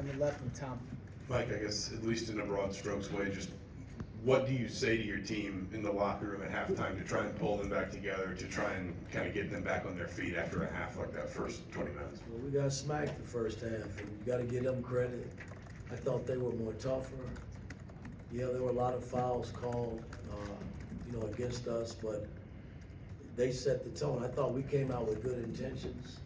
On the left and Tom. Mike, I guess at least in a broad strokes way, just what do you say to your team in the locker room at halftime to try and pull them back together, to try and kind of get them back on their feet after a half like that first 20 minutes? Well, we got smacked the first half, and you got to give them credit. I thought they were more tougher. Yeah, there were a lot of fouls called, against us, but they set the tone. I thought we came out with good intentions.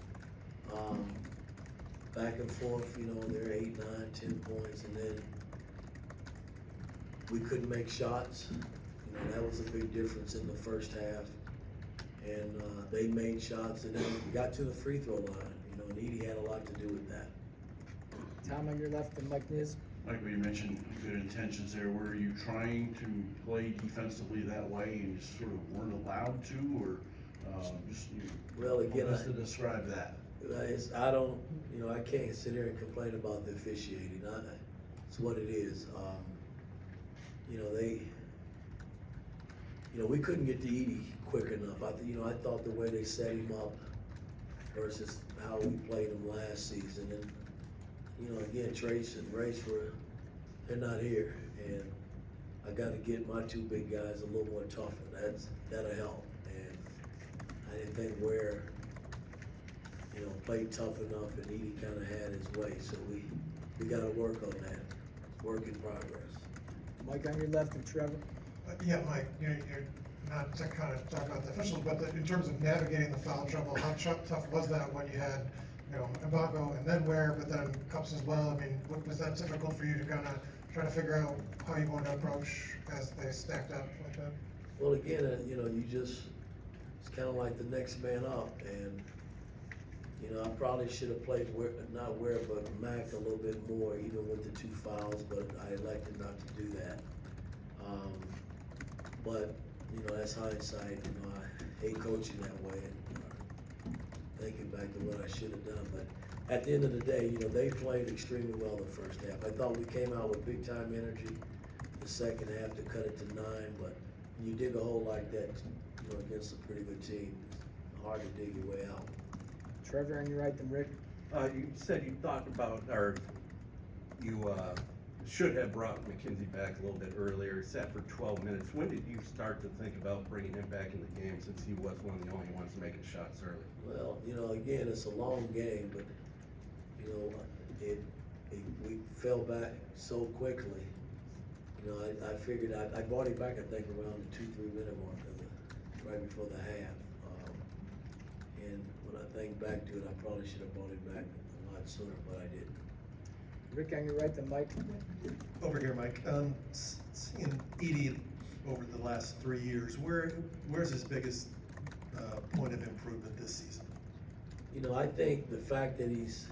Back and forth, they're 8, 9, 10 points, and then we couldn't make shots. That was a big difference in the first half. And they made shots and then got to the free throw line. And Edie had a lot to do with that. Tom on your left and Mike Niz. Michael, you mentioned good intentions there. Were you trying to play defensively that way and just sort of weren't allowed to, or Well, again, to describe that? I can't sit here and complain about the officiating. It's what it is. We couldn't get to Edie quick enough. I thought the way they set him up versus how we played him last season, and again, Trace and Race they're not here, and I got to get my two big guys a little more tougher. That'll help, and I didn't think Ware played tough enough, and Edie kind of had his way, so we got to work on that. Work in progress. Mike on your left and Trevor. Yeah, Mike, you're not to kind of talk about the officials, but in terms of navigating the foul trouble, how tough was that when you had, Mbago and then Ware, but then Cups as well? I mean, was that difficult for you to kind of try to figure out how you want to approach as they stacked up like that? Well, again, it's kind of like the next man up, and I probably should have played not Ware, but Mac a little bit more, even with the 2 fouls, but I elected not to do that. But that's hindsight. I hate coaching that way, and thinking back to what I should have done. But at the end of the day, they played extremely well the first half. I thought we came out with big time energy the second half to cut it to 9, but when you dig a hole like that, against a pretty good team, it's hard to dig your way out. Trevor on your right and Rick. You said you thought about, or you should have brought McKenzie back a little bit earlier. He sat for 12 minutes. When did you start to think about bringing him back in the game, since he was one of the only ones making shots early? Well, again, it's a long game, but we fell back so quickly. I figured I brought him back, I think, around the 2-3 minute mark right before the half. And when I think back to it, I probably should have brought him back a lot sooner, but I didn't. Rick on your right and Mike. Over here, Mike. Seeing Edie over the last 3 years, where's his biggest point of improvement this season? I think the fact that he's,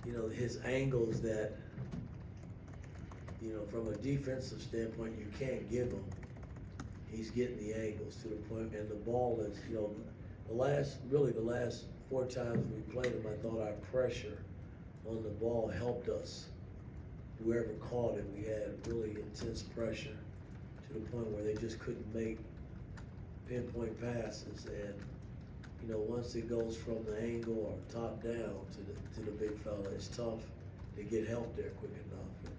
his angles that, from a defensive standpoint, you can't give him. He's getting the angles to the point, and the ball is, the last 4 times we played him, I thought our pressure on the ball helped us. Whoever caught it, we had really intense pressure to the point where they just couldn't make pinpoint passes. And once it goes from the angle or top down to the big fella, it's tough to get help there quick enough.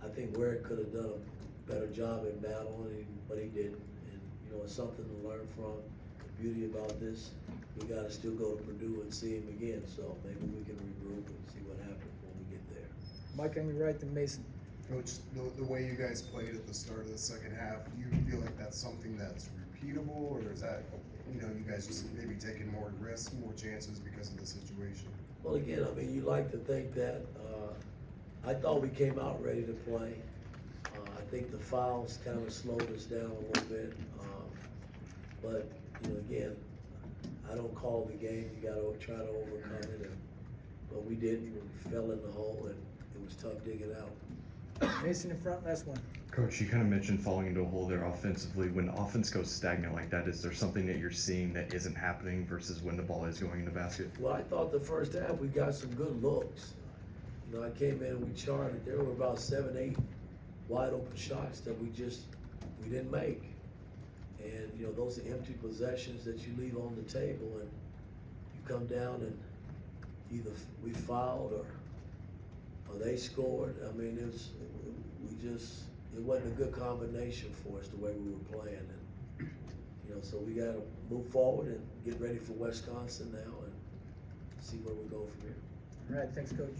I think Ware could have done a better job in battling, but he didn't. And it's something to learn from. The beauty about this, we got to still go to Purdue and see him again. So maybe we can regroup and see what happens when we get there. Mike on your right and Mason. Coach, the way you guys played at the start of the second half, do you feel like that's something that's repeatable, or is that, you guys just maybe taking more risks, more chances because of the situation? Well, again, you like to think that. I thought we came out ready to play. I think the fouls kind of slowed us down a little bit. But, again, I don't call the game. You got to try to overcome it. But we didn't. We fell in the hole, and it was tough digging out. Mason in front, last one. Coach, you kind of mentioned falling into a hole there offensively. When offense goes stagnant like that, is there something that you're seeing that isn't happening versus when the ball is going in the basket? Well, I thought the first half we got some good looks. I came in and we charted. There were about 7, 8 wide open shots that we didn't make. And, those are empty possessions that you leave on the table, and you come down and either we fouled or They scored, I mean, it wasn't a good combination for us the way we were playing, and, so we gotta move forward and get ready for Wisconsin now and see where we go from here. All right, thanks, Coach.